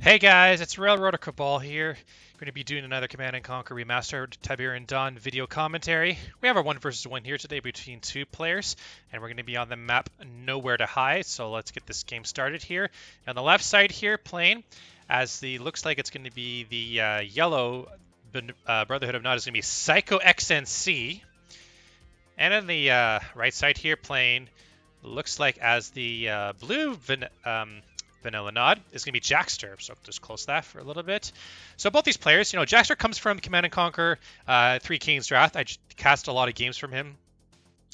Hey guys, it's Railroader Cabal here. Going to be doing another Command and Conquer Remastered Tiberian Dawn video commentary. We have our 1 versus 1 here today between two players, and we're going to be on the map Nowhere to Hide. So let's get this game started here. On the left side here, playing as the looks like it's going to be the yellow Brotherhood of Nod is going to be PSYCHOxnc, and on the right side here, playing looks like as the blue Vanilla Nod is going to be Jackster, so just close that for a little bit. So both these players, Jackster comes from Command and Conquer 3 King's Wrath. I cast a lot of games from him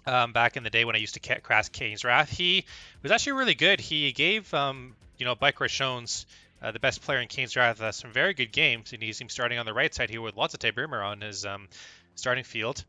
back in the day when I used to cast King's Wrath. He was actually really good. He gave, Bike Roshones, the best player in King's Wrath, some very good games, and he's starting on the right side here with lots of Tiberian on his starting field.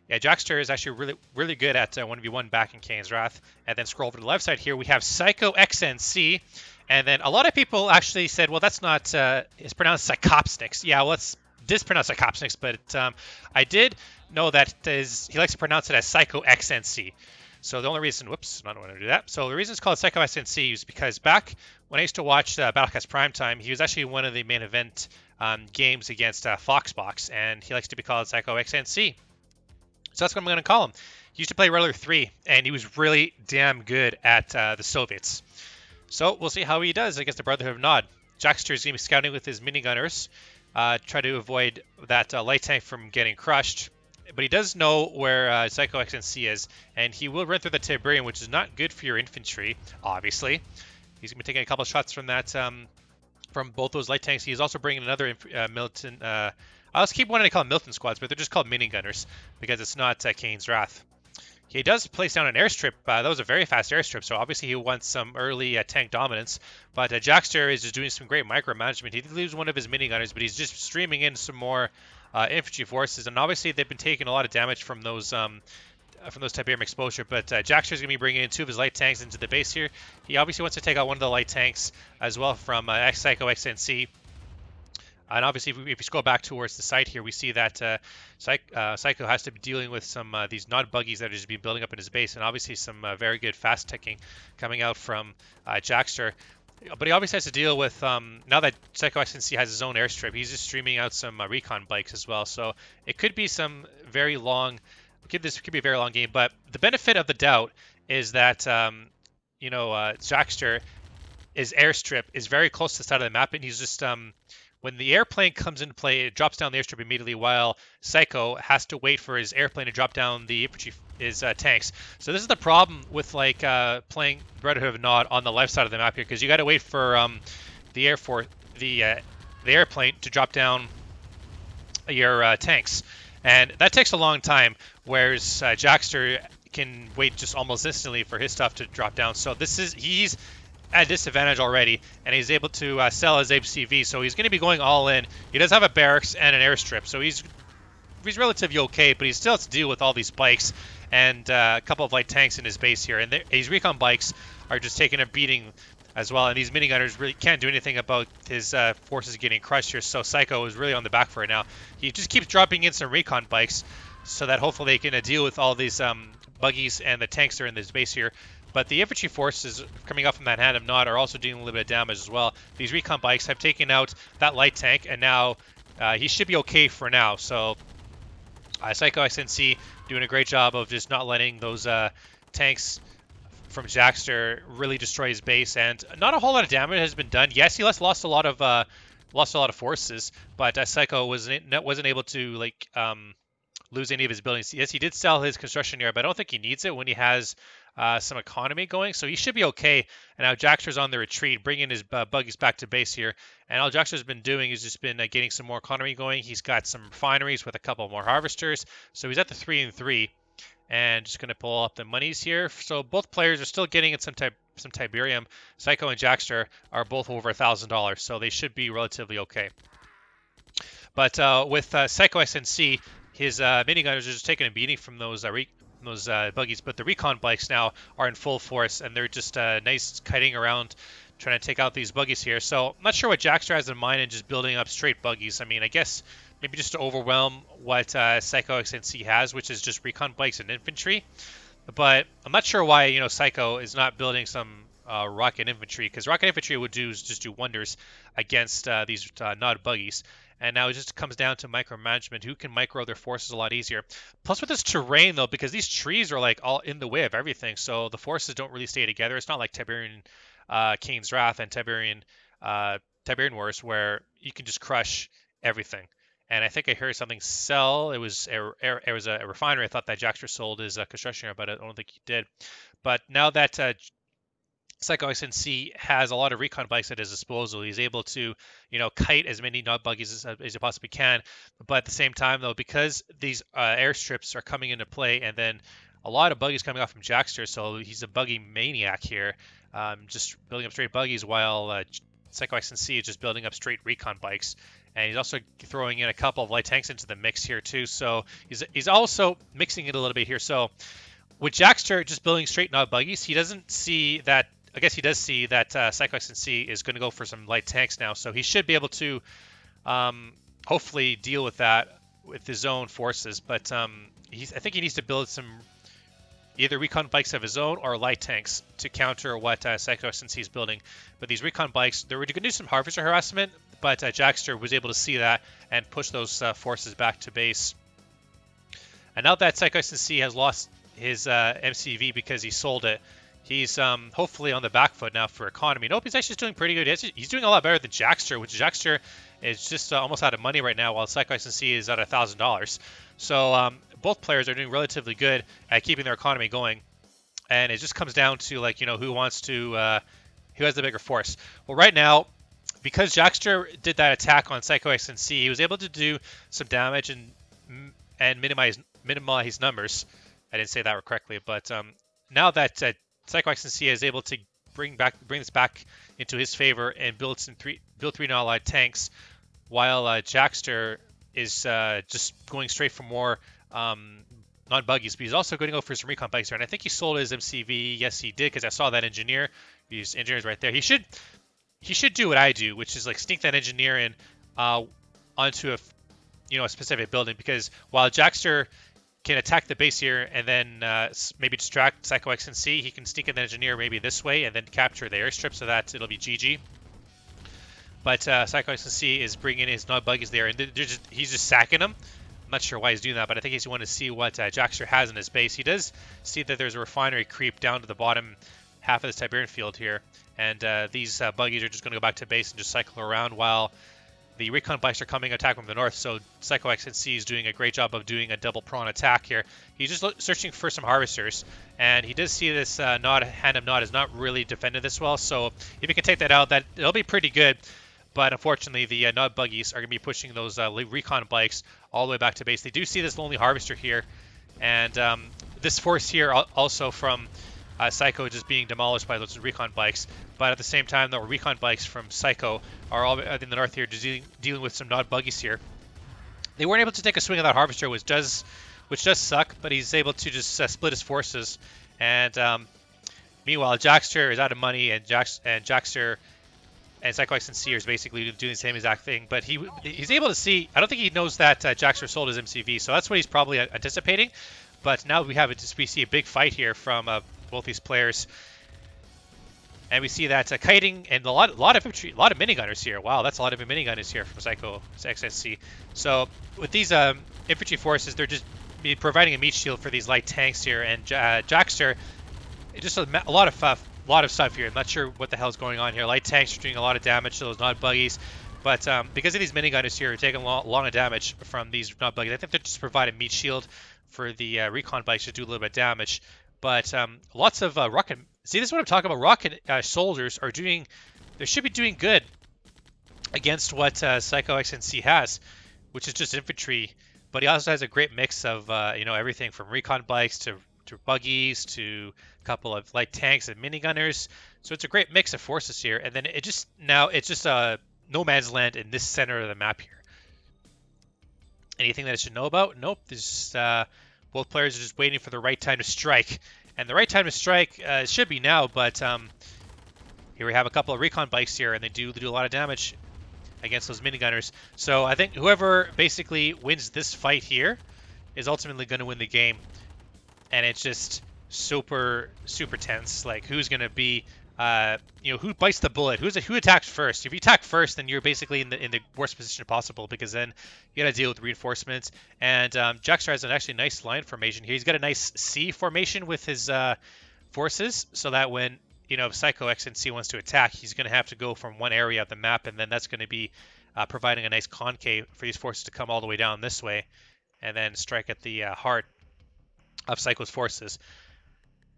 Yeah, Jackster is actually really, really good at 1v1 back in King's Wrath. And then scroll over to the left side here, we have PSYCHOxnc. And then a lot of people actually said, well, that's not, it's pronounced PSYCHOxnc. Yeah, well, it's pronounced PSYCHOxnc, but I did know that he likes to pronounce it as PSYCHOxnc. So the only reason, whoops, I don't want to do that. So the reason it's called PSYCHOxnc is because back when I used to watch Battlecast Primetime, he was actually one of the main event games against Foxbox, and he likes to be called PSYCHOxnc. So that's what I'm going to call him. He used to play Rattler 3, and he was really damn good at the Soviets. So we'll see how he does against the Brotherhood of Nod. Jackster is going to be scouting with his minigunners, try to avoid that light tank from getting crushed. But he does know where PSYCHOxnc is, and he will run through the Tiberian, which is not good for your infantry, obviously. He's going to be taking a couple of shots from that, from both those light tanks. He's also bringing another militant. I always keep wanting to call them Milton squads, but they're just called minigunners because it's not King's Wrath. He does place down an airstrip. That was a very fast airstrip, so obviously he wants some early tank dominance. But Jackster is just doing some great micromanagement. He did lose one of his minigunners, but he's just streaming in some more infantry forces. And obviously they've been taking a lot of damage from those Tiberium exposure. But Jackster is going to be bringing in 2 of his light tanks into the base here. He obviously wants to take out one of the light tanks as well from PSYCHOxnc. And obviously, if we scroll back towards the site here, we see that Psycho has to be dealing with some these Nod buggies that are just being building up in his base, and obviously some very good fast ticking coming out from Jackster. But he obviously has to deal with, now that PSYCHOxnc has his own airstrip, he's just streaming out some recon bikes as well. So it could be some very long, this could be a very long game. But the benefit of the doubt is that, Jackster, his airstrip is very close to the side of the map, and he's just... when the airplane comes into play, it drops down the airstrip immediately, while Psycho has to wait for his airplane to drop down the infantry, his tanks. So this is the problem with playing Brotherhood of Nod on the left side of the map here, because you got to wait for the airplane to drop down your tanks, and that takes a long time. Whereas Jackster can wait just almost instantly for his stuff to drop down. So he's at a disadvantage already, and he's able to sell his HCV, so he's going to be going all in. He does have a barracks and an airstrip, so he's relatively okay, but he still has to deal with all these bikes and a couple of light tanks in his base here, and these recon bikes are just taking a beating as well, and these minigunners really can't do anything about his forces getting crushed here, so Psycho is really on the back for it now. He just keeps dropping in some recon bikes so that hopefully they can deal with all these buggies and the tanks that are in this base here. But the infantry forces coming up from that hand of Nod are also doing a little bit of damage as well. These recon bikes have taken out that light tank, and now he should be okay for now. So PSYCHOxnc doing a great job of just not letting those tanks from Jackster really destroy his base, and not a whole lot of damage has been done. Yes, he lost a lot of forces, but Psycho wasn't able to lose any of his buildings. Yes, he did sell his construction area, but I don't think he needs it when he has some economy going, so he should be okay. And now Jackster's on the retreat, bringing his buggies back to base here. And all Jackster's been doing is just been getting some more economy going. He's got some refineries with a couple more harvesters, so he's at the 3 and 3. And just going to pull up the monies here. So both players are still getting some Tiberium. Psycho and Jackster are both over $1,000, so they should be relatively okay. But with PSYCHOxnc, his minigunners are just taking a beating from those buggies, but the recon bikes now are in full force, and they're just nice kiting around trying to take out these buggies here. So I'm not sure what Jackster has in mind in just building up straight buggies. I mean, I guess maybe just to overwhelm what PSYCHOxnc has, which is just recon bikes and infantry. But I'm not sure why, Psycho is not building some rocket infantry, because rocket infantry would just do wonders against these Nod buggies. And now it just comes down to micromanagement. Who can micro their forces a lot easier? Plus with this terrain though, because these trees are like all in the way of everything, so the forces don't really stay together. It's not like Tiberian Kane's Wrath and Tiberian Wars where you can just crush everything. And I think I heard something sell. It was a refinery. I thought that Jackster sold his construction, but I don't think he did. But now that PSYCHOxnc has a lot of recon bikes at his disposal, he's able to, kite as many Nod buggies as he possibly can. But at the same time, though, because these airstrips are coming into play, and then a lot of buggies coming off from Jackster, so he's a buggy maniac here, just building up straight buggies, while PSYCHOxnc is just building up straight recon bikes. And he's also throwing in a couple of light tanks into the mix here too. So he's also mixing it a little bit here. So with Jackster just building straight Nod buggies, he doesn't see that. I guess he does see that PSYCHOxnc is going to go for some light tanks now. So he should be able to hopefully deal with that with his own forces. But I think he needs to build some either recon bikes of his own or light tanks to counter what PSYCHOxnc is building. But these recon bikes, they were going to do some harvester harassment, but Jackster was able to see that and push those forces back to base. And now that PSYCHOxnc has lost his MCV because he sold it, he's hopefully on the back foot now for economy. Nope, he's actually doing pretty good. He's doing a lot better than Jackster, which Jackster is just almost out of money right now, while PSYCHOxnc is at $1,000. So both players are doing relatively good at keeping their economy going. And it just comes down to, like, who wants to, who has the bigger force. Well, right now, because Jackster did that attack on PSYCHOxnc, he was able to do some damage and minimize numbers. I didn't say that correctly, but now that PSYCHOxnc is able to bring this back into his favor and build three non-allied tanks, while Jackster is just going straight for more non-buggies, but he's also going to go for some recon bikes here. And I think he sold his MCV. Yes, he did, because I saw that engineer. These engineers right there. He should do what I do, which is like sneak that engineer in onto a specific building, because while Jackster can attack the base here and then maybe distract PSYCHOxnc, he can sneak an engineer maybe this way and then capture the airstrip, so that it'll be GG. But PSYCHOxnc is bringing his Nod buggies there, and he's just sacking them. I'm not sure why he's doing that, but I think he's wanting to see what Jackster has in his base. He does see that there's a refinery creep down to the bottom half of this Tiberian field here, and these buggies are just going to go back to base and just cycle around while the recon bikes are coming attack from the north. So PSYCHOxnc is doing a great job of doing a double prawn attack here. He's just searching for some harvesters, and he does see this hand of Nod is not really defended this well. So if he can take that out, it'll be pretty good. But unfortunately, the Nod buggies are going to be pushing those recon bikes all the way back to base. They do see this lonely harvester here, and this force here also from Psycho just being demolished by those recon bikes. But at the same time, the recon bikes from Psycho are all in the north here, just dealing with some Nod buggies here. They weren't able to take a swing at that harvester, which does suck. But he's able to just split his forces. And meanwhile, Jackster is out of money, and Jackster and PSYCHOxnc is basically doing the same exact thing. But he's able to see. I don't think he knows that Jackster sold his MCV, so that's what he's probably anticipating. But now we see a big fight here from both these players, and we see that kiting and a lot of infantry, a lot of minigunners here. Wow, that's a lot of minigunners here from PSYCHOxnc. So with these infantry forces, they're just providing a meat shield for these light tanks here, and Jackster, just a lot of stuff here. I'm not sure what the hell's going on here. Light tanks are doing a lot of damage to those Nod buggies, but because of these minigunners here, taking a lot of damage from these Nod buggies, I think they're just providing meat shield for the recon bikes to do a little bit of damage. But lots of rocket. See, this is what I'm talking about. Rocket soldiers are doing. They should be doing good against what PSYCHOxnc has, which is just infantry. But he also has a great mix of everything from recon bikes to buggies to a couple of light tanks and minigunners. So it's a great mix of forces here. And then it's just no man's land in this center of the map here. Anything that I should know about? Nope. There's both players are just waiting for the right time to strike. And the right time to strike should be now, but here we have a couple of recon bikes here, and they do a lot of damage against those minigunners. So I think whoever basically wins this fight here is ultimately going to win the game. And it's just super, super tense. Like, who's going to be who bites the bullet, who attacks first. If you attack first, then you're basically in the worst position possible, because then you got to deal with reinforcements. And Jackster has an actually nice line formation here. He's got a nice C formation with his forces, so that when if PSYCHOxnc wants to attack, he's going to have to go from one area of the map, and then that's going to be providing a nice concave for these forces to come all the way down this way, and then strike at the heart of Psycho's forces.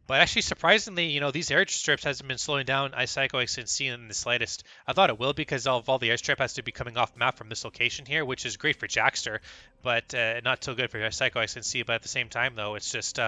But actually, surprisingly, these airstrips hasn't been slowing down PSYCHOxnc in the slightest. I thought it will, because all the airstrip has to be coming off map from this location here, which is great for Jackster, but not so good for PSYCHOxnc. But at the same time, though, it's just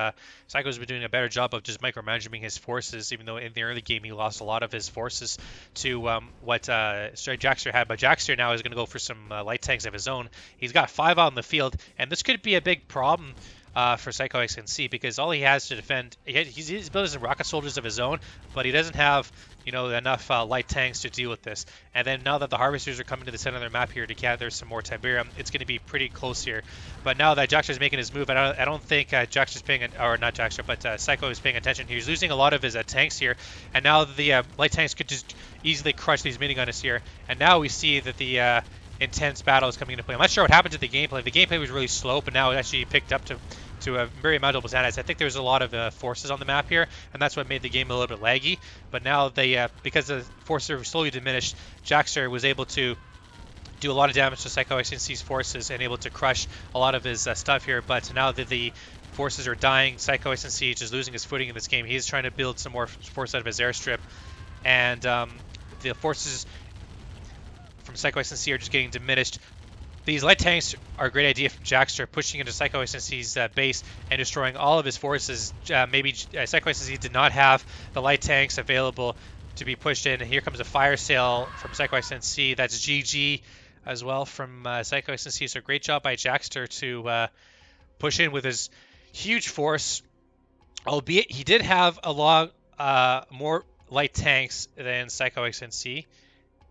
Psycho's been doing a better job of just micromanaging his forces, even though in the early game he lost a lot of his forces to what Jackster had. But Jackster now is going to go for some light tanks of his own. He's got 5 out in the field, and this could be a big problem for PSYCHOxnc, because all he has to defend, he's building some rocket soldiers of his own, but he doesn't have enough light tanks to deal with this. And then now that the harvesters are coming to the center of their map here to gather some more Tiberium, it's going to be pretty close here. But now that Jackster's making his move, I don't think Jackster's paying, or not Jackster, but Psycho is paying attention. He's losing a lot of his tanks here, and now the light tanks could just easily crush these minigunners here. And now we see that the intense battle is coming into play. I'm not sure what happened to the gameplay. The gameplay was really slow, but now it actually picked up to a very manageable status. I think there's a lot of forces on the map here, and that's what made the game a little bit laggy. But now they, because the forces are slowly diminished, Jackster was able to do a lot of damage to PSYCHOxnc's forces and able to crush a lot of his stuff here. But now that the forces are dying, PSYCHOxnc is losing his footing in this game. He's trying to build some more force out of his airstrip, and the forces from PSYCHOxnc are just getting diminished. These light tanks are a great idea from Jackster, pushing into PSYCHOxnc's base and destroying all of his forces. Maybe PSYCHOxnc did not have the light tanks available to be pushed in. And here comes a fire sale from PSYCHOxnc. That's GG as well from PSYCHOxnc. So great job by Jackster to push in with his huge force. Albeit he did have a lot more light tanks than PSYCHOxnc.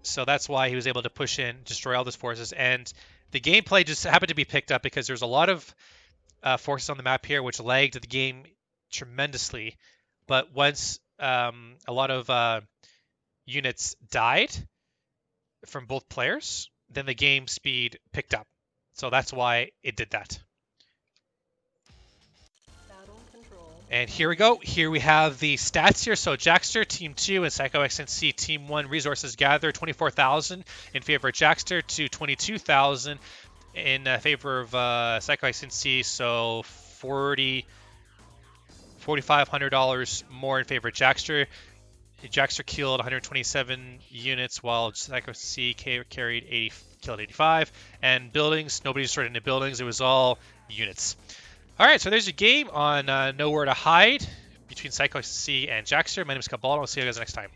So that's why he was able to push in, destroy all those forces. And the gameplay just happened to be picked up because there's a lot of forces on the map here, which lagged the game tremendously. But once a lot of units died from both players, then the game speed picked up. So that's why it did that. And here we go. Here we have the stats here. So Jackster, Team 2, and PSYCHOxnc, Team 1. Resources gathered, 24,000 in favor of Jackster to 22,000 in favor of PSYCHOxnc. So $4,500 more in favor of Jackster. Jackster killed 127 units, while PSYCHOxnc killed 85. And buildings, nobody destroyed any buildings. It was all units. All right, so there's a game on Nowhere to Hide between PSYCHOxnc and Jackster. My name is Cabal. I'll see you guys next time.